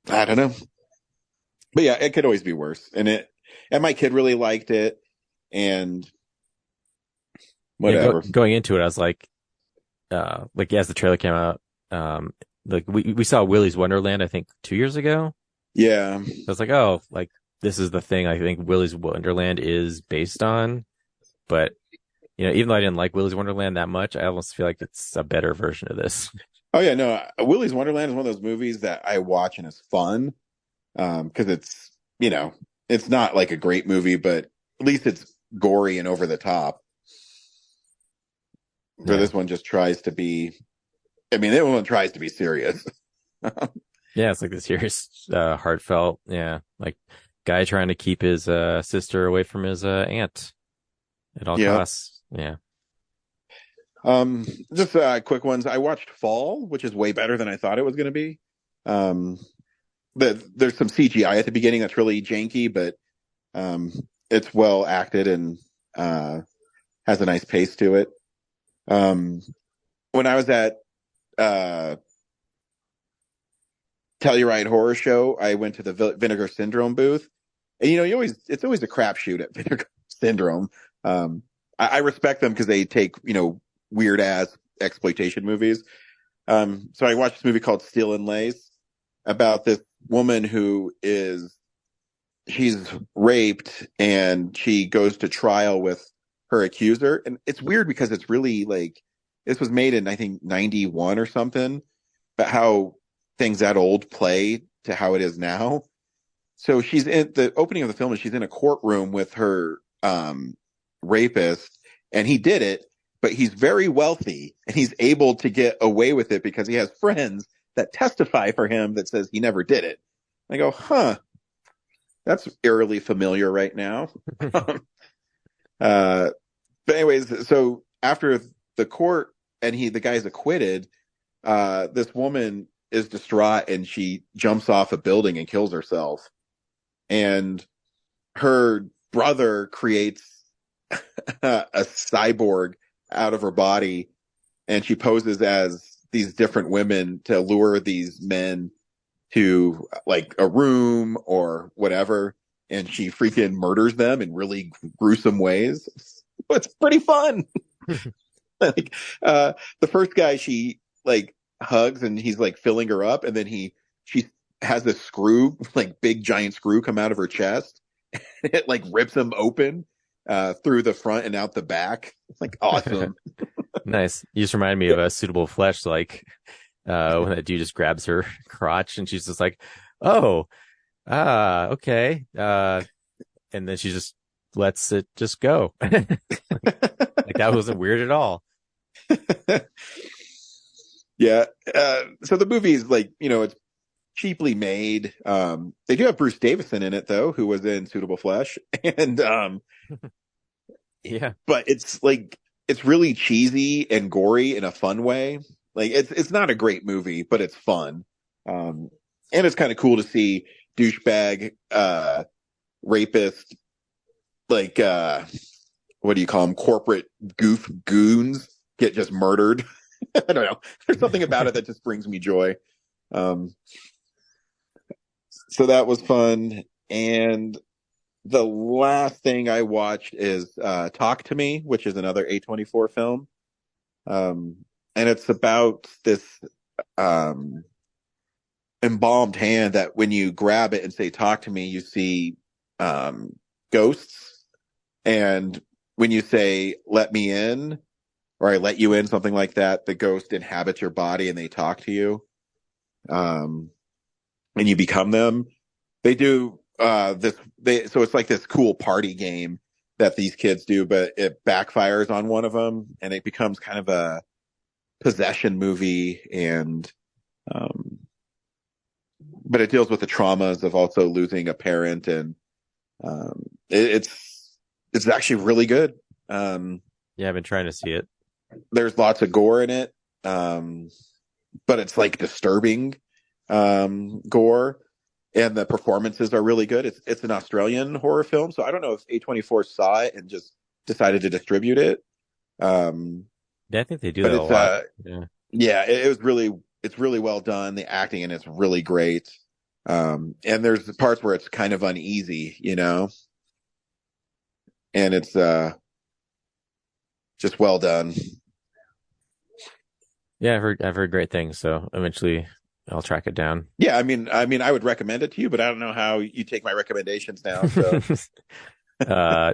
I don't know. But yeah, it could always be worse. And my kid really liked it, and whatever. Yeah, going into it, I was like as the trailer came out, like we saw Willy's Wonderland, I think 2 years ago. Yeah. I was like, oh, like this is the thing I think Willy's Wonderland is based on. But, you know, even though I didn't like Willy's Wonderland that much, I almost feel like it's a better version of this. Oh yeah, no, Willy's Wonderland is one of those movies that I watch and it's fun. Cause it's, you know, it's not like a great movie, but at least it's gory and over the top. So this one just tries to be, that one tries to be serious. Yeah, it's like this serious, heartfelt, like guy trying to keep his sister away from his aunt at all costs. Yeah. Just quick ones. I watched Fall, which is way better than I thought it was going to be. There's some CGI at the beginning that's really janky, but it's well acted and has a nice pace to it. When I was at Telluride Horror Show, I went to the Vinegar Syndrome booth, and it's always a crapshoot at Vinegar Syndrome. I respect them because they take weird ass exploitation movies. So I watched this movie called Steel and Lace about this woman who she's raped and she goes to trial with her accuser, and it's weird because it's really like this was made in I think 91 or something, but how things that old play to how it is now. So she's in the opening of the film and she's in a courtroom with her rapist, and he did it, but he's very wealthy and he's able to get away with it because he has friends that testify for him that says he never did it. I go, that's eerily familiar right now. But anyways, so after the court and the guy's acquitted, this woman is distraught and she jumps off a building and kills herself. And her brother creates a cyborg out of her body, and she poses as these different women to lure these men to like a room or whatever, and she freaking murders them in really gruesome ways. It's pretty fun. Like the first guy she like hugs and he's like filling her up, and then she has this screw, like big giant screw, come out of her chest. It like rips him open through the front and out the back. It's like awesome. Nice. You just remind me of a Suitable Flesh, like when that dude just grabs her crotch and she's just like, oh, okay. And then she just lets it just go. Like that wasn't weird at all. Yeah. So the movie is like, it's cheaply made. They do have Bruce Davison in it though, who was in Suitable Flesh. And yeah, but it's like it's really cheesy and gory in a fun way. Like it's not a great movie, but it's fun. And it's kind of cool to see douchebag rapist, like what do you call them, corporate goof goons get just murdered. I don't know. There's something about it that just brings me joy. So that was fun. And the last thing I watched is Talk to Me, which is another A24 film. And it's about this embalmed hand that when you grab it and say, talk to me, you see ghosts. And when you say, let me in, or I let you in, something like that, the ghost inhabits your body and they talk to you. And you become them. They do so it's like this cool party game that these kids do, but it backfires on one of them and it becomes kind of a possession movie. And but it deals with the traumas of also losing a parent, and it's actually really good. Yeah, I've been trying to see it. There's lots of gore in it, but it's like disturbing gore, and the performances are really good. It's an Australian horror film, so I don't know if A24 saw it and just decided to distribute it. Yeah, I think they do that a lot. Yeah, it's really well done. The acting in it's really great. And there's the parts where it's kind of uneasy, and it's just well done. Yeah, I've heard great things, so eventually I'll track it down. Yeah, I mean, I would recommend it to you, but I don't know how you take my recommendations now. So,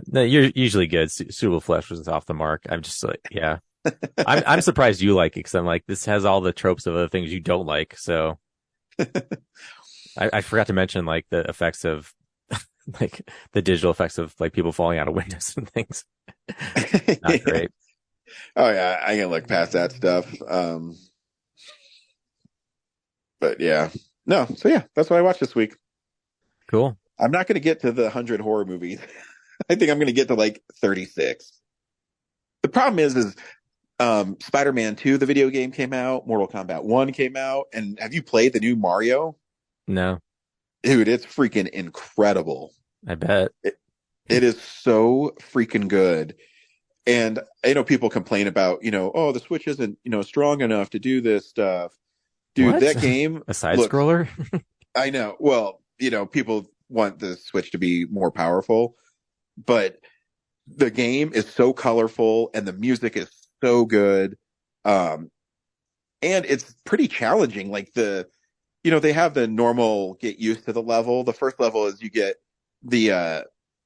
no, you're usually good. Suitable Flesh was off the mark. I'm just like, yeah, I'm surprised you like it, because I'm like, this has all the tropes of other things you don't like. So, I forgot to mention like the effects of like the digital effects of like people falling out of windows and things. Not great. Oh yeah, I can look past that stuff. But yeah, no. So yeah, that's what I watched this week. Cool. I'm not going to get to the 100 horror movies. I think I'm going to get to like 36. The problem is Spider-Man 2, the video game, came out. Mortal Kombat 1 came out. And have you played the new Mario? No. Dude, it's freaking incredible. I bet. It is so freaking good. And I know people complain about, oh, the Switch isn't, strong enough to do this stuff. Dude, What? that game. A side scroller? I know. Well, people want the Switch to be more powerful, but the game is so colorful and the music is so good. And it's pretty challenging. Like they have the normal get used to the level. The first level is you get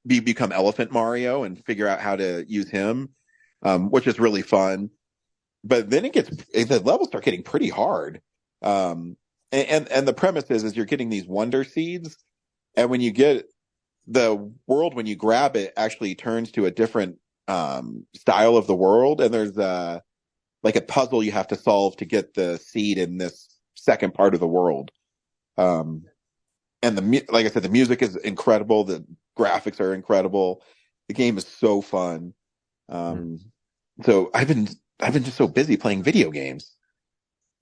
become Elephant Mario and figure out how to use him, which is really fun. But then the levels start getting pretty hard. And the premise is you're getting these wonder seeds, and when you get the world, when you grab it, actually turns to a different style of the world, and there's like a puzzle you have to solve to get the seed in this second part of the world. And like I said, the music is incredible. The graphics are incredible. The game is so fun. So I've been just so busy playing video games.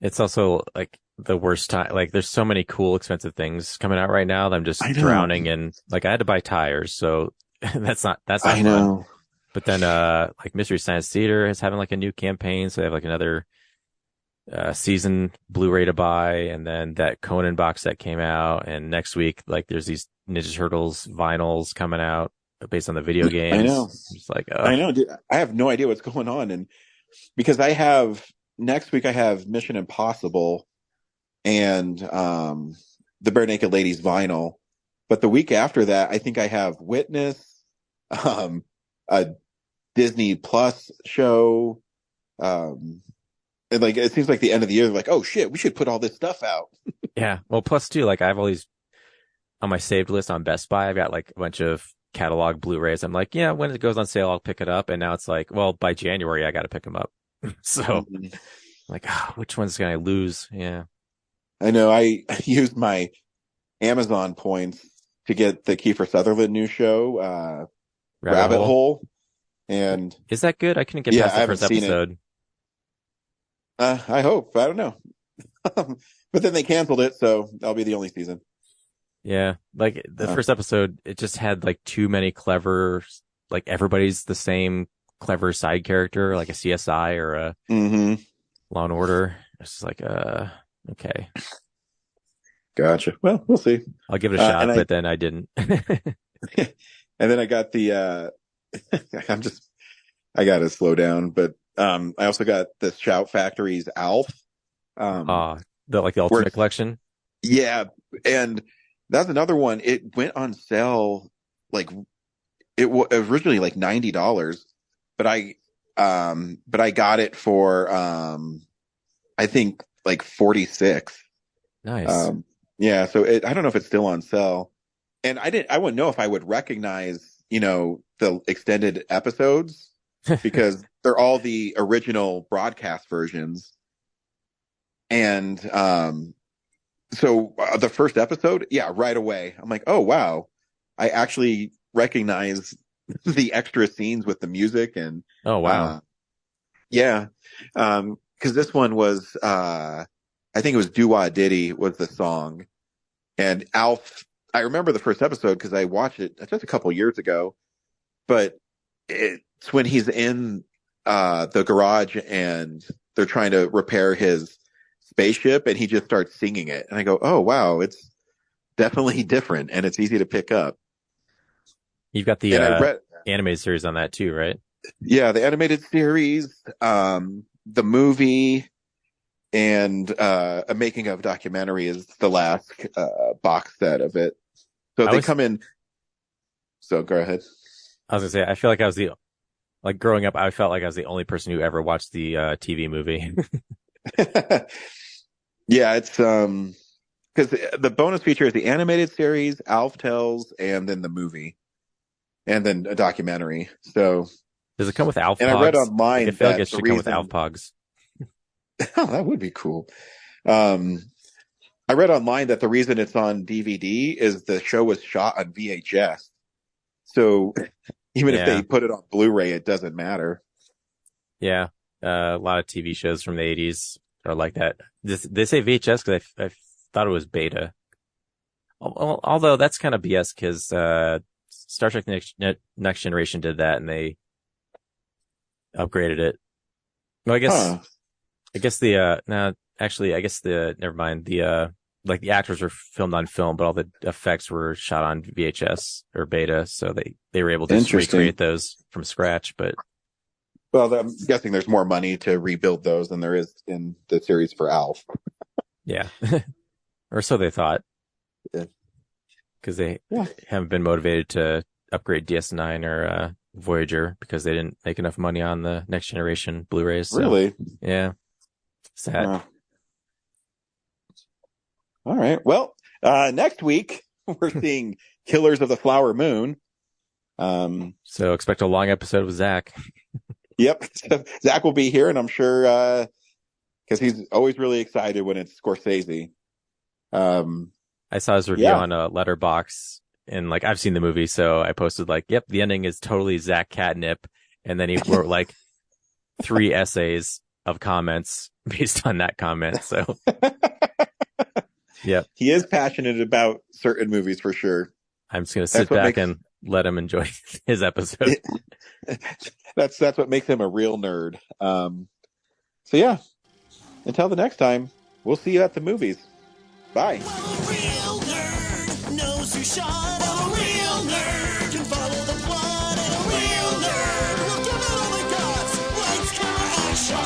It's also like the worst time. Like there's so many cool, expensive things coming out right now that I'm just drowning in. Like I had to buy tires, so that's not I know. Fun. But then, like Mystery Science Theater is having like a new campaign, so they have like another season Blu-ray to buy, and then that Conan box set came out, and next week like there's these Ninja Turtles vinyls coming out based on the video games. I know. I'm just like, I know, dude. I have no idea what's going on, and because next week I have Mission Impossible and the Bare Naked Ladies vinyl, but the week after that I think I have Witness, a Disney Plus show, and like it seems like the end of the year, they're like, oh shit, we should put all this stuff out. Yeah, well, plus too, like I have all these on my saved list on Best Buy. I've got like a bunch of catalog Blu-rays. I'm like, yeah, when it goes on sale, I'll pick it up. And now it's like, well, by January, I got to pick them up. So, like, which one's going to lose? Yeah, I know. I used my Amazon points to get the Kiefer Sutherland new show, Rabbit Hole. And is that good? I couldn't get past the first episode. I hope. I don't know. But then they canceled it, so that'll be the only season. Yeah, like the first episode, it just had like too many clever, like everybody's the same clever side character, like a CSI or a Law and Order. It's just like, okay. Gotcha. Well, we'll see. I'll give it a shot, but then I didn't. And then I got the, I got to slow down, but I also got the Shout Factory's Alf. The Ultimate Collection? Yeah, and that's another one. It went on sale, like, it was originally like $90, but I got it for, I think like 46. Nice. Yeah. So I don't know if it's still on sale, and I wouldn't know if I would recognize, the extended episodes because they're all the original broadcast versions. And, so the first episode, yeah, right away, I'm like, oh, wow. I actually recognize the extra scenes with the music and, oh, wow. Yeah. Cause this one was, I think it was Doo-Wah Diddy was the song, and Alf. I remember the first episode cause I watched it just a couple years ago, but it's when he's in, the garage and they're trying to repair his spaceship and he just starts singing it, and I go, oh wow, it's definitely different and it's easy to pick up. You've got the animated series on that too, right? Yeah, the animated series, the movie, and a making of documentary is the last box set of it. So they come in. So go ahead. I was gonna say, I feel like I was growing up, I felt like I was the only person who ever watched the TV movie. Yeah, it's because the bonus feature is the animated series, Alf Tales, and then the movie, and then a documentary. So does it come with Alf Pogs? And I read online I feel like it should come with Alf Pogs. Oh, that would be cool. I read online that the reason it's on DVD is the show was shot on VHS. So even if they put it on Blu-ray, it doesn't matter. Yeah. A lot of TV shows from the 80s are like that. They say VHS because I thought it was beta. Although that's kind of BS because Star Trek Next Generation did that, and they upgraded it. Well, I guess the never mind. The like the actors were filmed on film, but all the effects were shot on VHS or beta, so they were able to just recreate those from scratch. But well, I'm guessing there's more money to rebuild those than there is in the series for Alf. Yeah, or so they thought. Yeah, because they haven't been motivated to upgrade DS9 or Voyager because they didn't make enough money on the next generation Blu-rays. So, really? Yeah. Sad. All right. Well, next week we're seeing Killers of the Flower Moon. So expect a long episode with Zach. Yep. Zach will be here, and I'm sure because he's always really excited when it's Scorsese. I saw his review on a Letterboxd, and like I've seen the movie, so I posted like, "Yep, the ending is totally Zach catnip," and then he wrote like 3 essays of comments based on that comment. So, yeah, he is passionate about certain movies for sure. I'm just gonna sit back and let him enjoy his episode. That's what makes him a real nerd. So yeah, until the next time, we'll see you at the movies. Bye. Well, a real nerd knows who shot. A real nerd can follow the plot. And a real nerd will give it all they got. Lights, camera, action.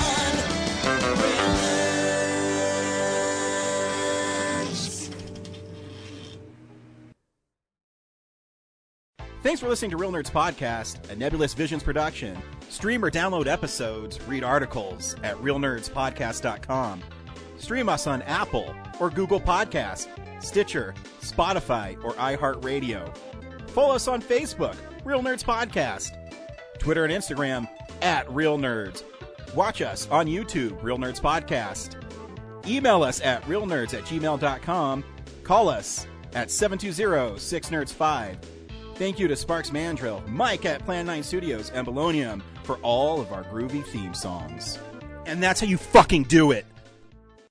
Real nerds. Thanks for listening to Real Nerds Podcast, a Nebulous Visions production. Stream or download episodes, read articles at realnerdspodcast.com. Stream us on Apple or Google Podcast, Stitcher, Spotify, or iHeartRadio. Follow us on Facebook, Real Nerds Podcast, Twitter and Instagram at Real Nerds. Watch us on YouTube, Real Nerds Podcast. Email us at realnerds@gmail.com. Call us at 720-6nerds5. Thank you to Sparks Mandrill, Mike at Plan 9 Studios, and Bolognium for all of our groovy theme songs. And that's how you fucking do it!